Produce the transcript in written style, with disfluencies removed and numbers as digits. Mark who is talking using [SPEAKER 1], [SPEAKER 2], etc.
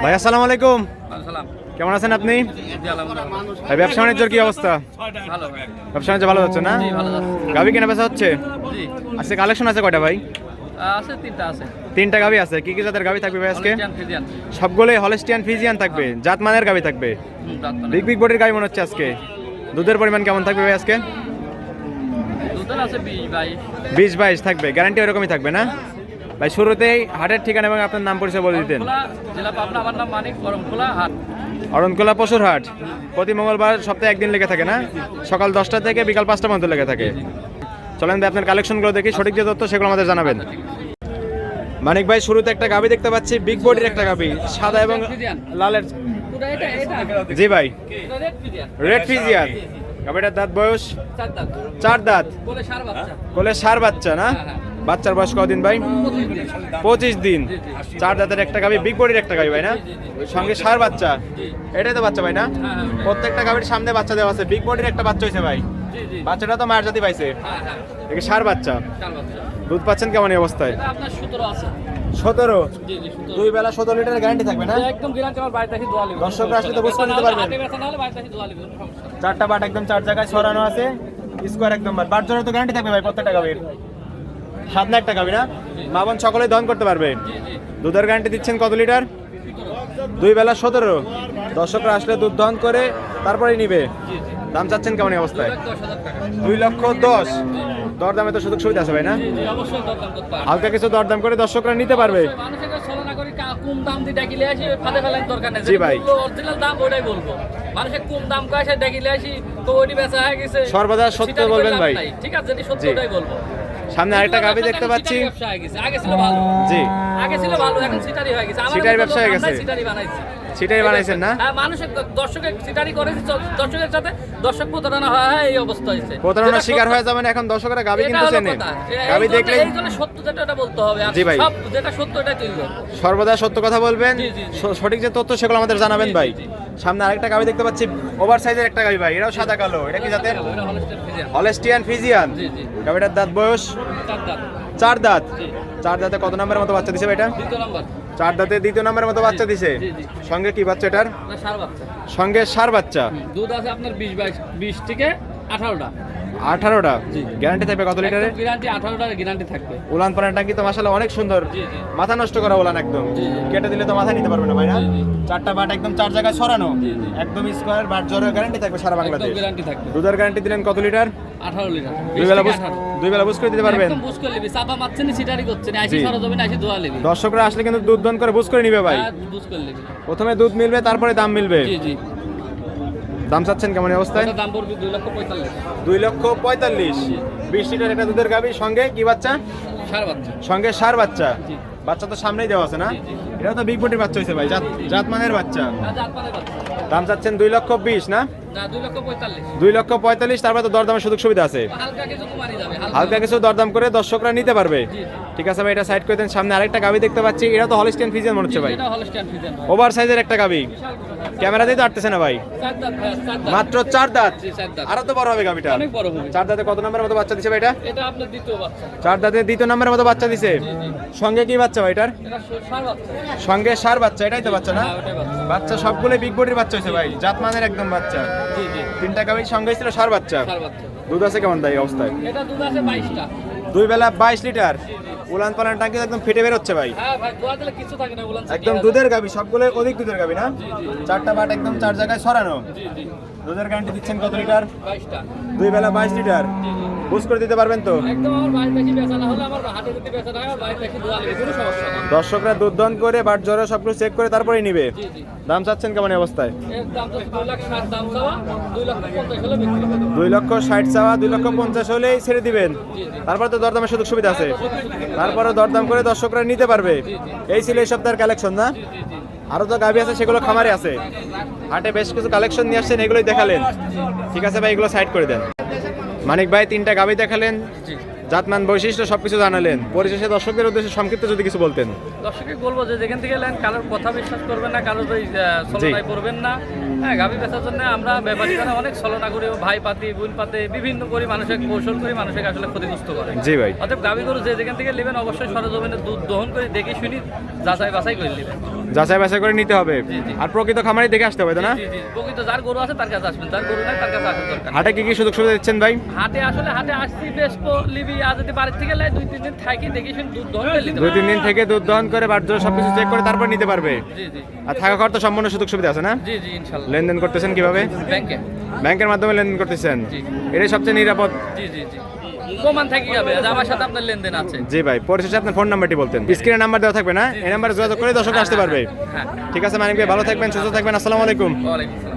[SPEAKER 1] ভাই আসসালামু আলাইকুম। কেমন আছেন আপনি? ভাই ব্যবসা বাণিজ্যের কি অবস্থা? ব্যবসা বাণিজ্য ভালো যাচ্ছে না? গাভী কেনা বেচা হচ্ছে? আজকে কালেকশন আছে কয়টা ভাই? তিনটা গাভী আছে। কি কি জাতের গাভী থাকবে ভাই আজকে? সবগুলোই হলস্টিয়ান ফ্রিজিয়ান থাকবে, জাতমানের গাভী থাকবে। বিগ বিগ বডির গাভী মনে হচ্ছে আজকে। দুধের পরিমাণ কেমন থাকবে ভাই আজকে? 20-22 থাকবে। গ্যারান্টি ওরকমই থাকবে না ভাই? শুরুতেই হাটের ঠিকানা এবং আপনার নাম পরিচয় বলে দিতেন। অরণখোলা পশুর হাট প্রতি মঙ্গলবার সপ্তাহে একদিন লেগে থাকে না? সকাল 10টা থেকে বিকাল 5টা পর্যন্ত লেগে থাকে। চলেন আপনার কালেকশনগুলো দেখি, সঠিক যে তথ্য সেগুলো আমাদের জানাবেন। মানিক ভাই শুরুতে একটা গাভী দেখতে পাচ্ছি, বিগ বডির একটা গাভী, সাদা এবং লালের। জি ভাই, রেড ফ্রিজিয়ান। গাভীটার দাঁত বয়স 4 দাঁত, কোলে ষাঁড় বাচ্চা না? বাচ্চার বয়স কদিন ভাই? 25 দিন। 4 দাঁতের একটা গাভী, বিগ বডির একটা গাভী ভাই না? সঙ্গে ষাঁড় বাচ্চা। এটাই তো বাচ্চা ভাই না? প্রত্যেকটা গাভীর সামনে বাচ্চা দেওয়া আছে। বিগ বডির একটা বাচ্চা হয়েছে ভাই। বাচ্চাটা তো মায়ের জাতি পাইছে। দেখি ষাঁড় বাচ্চা। দুধ পাচ্ছেন কেমন এই অবস্থায়? 17। 2 বেলা 17 লিটারের গ্যারান্টি থাকবে না?
[SPEAKER 2] একদম গ্যারান্টি। আমার বাড়িতে আসি দোয়া লিখবে।
[SPEAKER 1] দর্শকরা আসলে তো বুঝতে নিতে পারবেন। চারটা বাট একদম 4 জায়গায় ছড়ানো আছে, স্কোয়ার একদম। বাট জোড়া তো গ্যারান্টি থাকবে ভাই প্রত্যেকটা গাভীর। সামনে একটা গাভী না? মা বোন সকলেই দহন করতে পারবে। দুধের গ্যারান্টি দিচ্ছেন কত লিটার? 2 বেলা 17। দর্শকরা আসলে দুধ দহন করে তারপরেই নিবে। দাম চাচ্ছেন কেমন এই অবস্থায়? 2,10,000। দরদামে তো সুযোগ সুবিধা আছে ভাই না? হালকা কিছু দরদাম করে দর্শকরা নিতে পারবে। জি ভাই, সর্বদা সত্য বলবেন ভাই।
[SPEAKER 2] ঠিক আছে, সত্যটাই বলবো।
[SPEAKER 1] সামনে আরেকটা গাভী দেখতে পাচ্ছি। জি,
[SPEAKER 2] আগে ছিল ভালো, এখন সিটারি হয়ে গেছে।
[SPEAKER 1] সিটারি ব্যবসা হয়ে গেছে। সিটারি বানাইছেন না?
[SPEAKER 2] মানুষের দর্শকের সিটারি করে, দর্শকের সাথে দর্শক প্রতারণা হয়, এই অবস্থা হয়েছে।
[SPEAKER 1] প্রতারণার শিকার হয়ে যাবেন এখন দর্শকরা। গাভী কিনতেছেন, গাভী দেখলে
[SPEAKER 2] এই জন্য সত্য যেটা বলতে হবে।
[SPEAKER 1] জি ভাই,
[SPEAKER 2] সব যেটা সত্য এটাই তুলবে।
[SPEAKER 1] সর্বদা সত্য কথা বলবেন। সঠিক যে তথ্য সেগুলো আমাদের জানাবেন ভাই। সামনে আরেকটা গাভী দেখতে পাচ্ছি, ওভার সাইজের একটা গাভী ভাই। এটাও সাদা কালো। এটা কি জাতের? Holstein Friesian. গাভীটার দাঁত বয়স 4 দাঁত। 4 দাঁতে কত নম্বরের মতো বাচ্চা দিছে এটা? 4 দাঁতে 2য় নম্বরের মতো বাচ্চা দিছে। সঙ্গে কি বাচ্চা এটার? সঙ্গে ষাঁড় বাচ্চা।
[SPEAKER 2] দুধ আছে আপনার 20 থেকে 18টা।
[SPEAKER 1] 18টা। গ্যারান্টি থাকবে কত লিটারের?
[SPEAKER 2] গ্যারান্টি 18টার গ্যারান্টি থাকবে।
[SPEAKER 1] উলান পালান টাঙ্কি তো মাশাআল্লাহ অনেক সুন্দর। মাথা নষ্ট করা উলান একদম। কেটে দিলে তো মাথা নিতে পারবে না ভাই না? 4টা বাট একদম 4 জায়গায় ছড়ানো, একদম স্কয়ার। বাট জোরের গ্যারান্টি থাকবে সারা বাংলাদেশ।
[SPEAKER 2] গ্যারান্টি থাকবে।
[SPEAKER 1] দুধের গ্যারান্টি দিলেন কত লিটার?
[SPEAKER 2] 18 লিটার।
[SPEAKER 1] 2 বেলা বুঝ করে দিতে পারবেন?
[SPEAKER 2] একদম বুঝ করে নিবি। চাপা মারছেন, সিটারি করছেন, আইসি সরজমিনে আইসি দোয়া লিবি।
[SPEAKER 1] দর্শকরা আসলে কিন্তু দুধ দন করে বুঝ করে নিবে ভাই।
[SPEAKER 2] বুঝ করে লিবি।
[SPEAKER 1] প্রথমে দুধ মিলবে, তারপরে দাম মিলবে।
[SPEAKER 2] জি জি।
[SPEAKER 1] দাম চাচ্ছেন কেমন অবস্থায়?
[SPEAKER 2] দাম পড়বে 2,45,000।
[SPEAKER 1] 2,45,000। 20 লিটার একটা দুধের গাভী। সঙ্গে কি বাচ্চা?
[SPEAKER 2] ষাঁড় বাচ্চা।
[SPEAKER 1] সঙ্গে ষাঁড় বাচ্চা। বাচ্চা তো সামনেই দেওয়া আছে না? এটা তো বিগ বডির বাচ্চা হয়েছে ভাই, জাতমানের বাচ্চা। দাম চাচ্ছেন 2,20,000 না?
[SPEAKER 2] 2,45,000।
[SPEAKER 1] 2,45,000। তারপরে তো দরদামের সুযোগ সুবিধা আছে। হালকা কিছু দরদাম করে দর্শকরা নিতে পারবে। ঠিক আছে ভাই, এটা সাইড করে দেন। সামনে আরেকটা গাভী দেখতে পাচ্ছি। এটা তো হলস্টিয়ান ফ্রিজিয়ান মনে হচ্ছে ভাই। ওভার সাইজের একটা গাভী। ক্যামেরা দিয়ে তো আটতেছে না ভাই। মাত্র 4 দাঁত। আরো তো বড় হবে গাভীটা। 4 দাঁতে কত নম্বরের মতো বাচ্চা দিছে ভাই এটা?
[SPEAKER 2] এটা আপনার দ্বিতীয় বাচ্চা।
[SPEAKER 1] 4 দাঁতে 2য় নম্বরের মতো বাচ্চা দিছে। সঙ্গে কি বাচ্চা ভাই এটার? সঙ্গে ষাঁড় বাচ্চা। এটাই তো বাচ্চা না? বাচ্চা সবগুলো বিগ বডির বাচ্চা হয়েছে ভাই, জাতমানের একদম বাচ্চা। 3টা গাভীর সঙ্গে ছিল ষাঁড় বাচ্চা। দুধ আছে কেমন ভাই অবস্থায়?
[SPEAKER 2] এটা দুধ আছে 22টা।
[SPEAKER 1] 2 বেলা 22 লিটার। উলান পালান টাঙ্কি একদম ফেটে বের হচ্ছে ভাই।
[SPEAKER 2] হ্যাঁ ভাই, দোয়া দিলে কিছু থাকে না। উলান
[SPEAKER 1] একদম দুধের গাভী, সবগুলো অধিক দুধের গাভী না? 4টা বাট একদম 4 জায়গায় ছড়ানো। দুধের গ্যারান্টি দিচ্ছেন কত লিটার?
[SPEAKER 2] 22টা।
[SPEAKER 1] 2 বেলা 22 লিটার। বুঝ করে দিতে পারবেন তো?
[SPEAKER 2] একদম। আমার বাড়ি থেকে বেচা না হলে, আমার হাটে যদি বেচা না হয়, আমার বাড়ি থেকে দোয়া লিবি, কোনো সমস্যা নেই।
[SPEAKER 1] দর্শকরা দুধ দহন করে বাট জোরে সবগুলো চেক করে তারপরেই নিবে। দাম চাচ্ছেন কেমন এই অবস্থায়?
[SPEAKER 2] এর দাম তো 2,60,000 দাম চাওয়া, 2,50,000 হলে বিক্রি হবে।
[SPEAKER 1] 2,60,000 চাওয়া, 2,50,000 হলেই ছেড়ে দিবেন। তারপর তো দরদামের সুযোগ সুবিধা আছে। তারপরে দরদাম করে দর্শকরা নিতে পারবে। এই ছিল এই সপ্তাহের কালেকশন না? আরো তো গাভী আছে, সেগুলো খামারে আছে। হাটে বেশ কিছু কালেকশন নিয়ে আসছেন, এগুলোই দেখালেন। ঠিক আছে ভাই, এগুলো সাইড করে দেন। মানিক ভাই 3টা গাভী দেখালেন, জাতমান বৈশিষ্ট্য সবকিছু জানালেন। পরিশেষে দর্শকদের উদ্দেশ্যে সংক্ষিপ্ত যদি কিছু বলতেন।
[SPEAKER 2] দর্শককে বলবো যে যেখান থেকে নেন, কারোর কথা বিশ্বাস করবেন না, কারোর ওই ছলনায় পড়বেন না। হ্যাঁ, গাভী বেচার জন্য আমরা ব্যাপারীরা অনেক ছলনা করি, ভাই পাতি বোন পাতে বিভিন্ন করি, মানুষের কৌশল করি, মানুষকে আসলে ক্ষতিগ্রস্ত করে।
[SPEAKER 1] জি ভাই।
[SPEAKER 2] অতএব গাভী গরু যে যেখান থেকে নেবেন, অবশ্যই সরজমিনে দুধ দহন করে দেখে শুনি যাচাই বাছাই করে নেবেন।
[SPEAKER 1] যাচাই বাছাই করে নিতে হবে।
[SPEAKER 2] জি, জি।
[SPEAKER 1] আর প্রকৃত খামারি দেখে আসতে হবে তো না?
[SPEAKER 2] জি জি প্রকৃত যার গরু আছে তার কাছে আসবেন, যার গরু নাই তার কাছে আসার দরকার নেই।
[SPEAKER 1] হাটে কি কি সুযোগ সুবিধা দিচ্ছেন ভাই?
[SPEAKER 2] হাটে আসলে হাটে আসছি বেশ লিবি আর যদি বাড়ির থেকে লাই 2-3 দিন থাকি দেখি শুন দুধ দহন করে নিতে
[SPEAKER 1] 2-3 দিন থেকে দুধ দহন করে বাড়ির সবকিছু চেক করে তারপর নিতে পারবে।
[SPEAKER 2] জি জি
[SPEAKER 1] আর থাকা খাওয়ার তো সম্পূর্ণ সুযোগ সুবিধা আছে না?
[SPEAKER 2] জি জি ইনশাআল্লাহ।
[SPEAKER 1] লেনদেন করতেছেন কিভাবে?
[SPEAKER 2] ব্যাংকে।
[SPEAKER 1] ব্যাংকের মাধ্যমে লেনদেন করতেছেন?
[SPEAKER 2] জি।
[SPEAKER 1] এটাই সবচেয়ে নিরাপদ।
[SPEAKER 2] জি জি জি প্রমাণ থাকি যাবে যে আমার সাথে আপনার লেনদেন আছে।
[SPEAKER 1] জি ভাই, পরিশেষে আপনার ফোন নাম্বারটি বলতেন। স্ক্রিনে নাম্বার দেওয়া থাকবে না? এই নাম্বারে যোগাযোগ করে দর্শক আসতে পারবে।
[SPEAKER 2] হ্যাঁ।
[SPEAKER 1] ঠিক আছে মানিক ভাই, ভালো থাকবেন, সুস্থ থাকবেন। আসসালামু আলাইকুম।
[SPEAKER 2] ওয়ালাইকুম আসসালাম।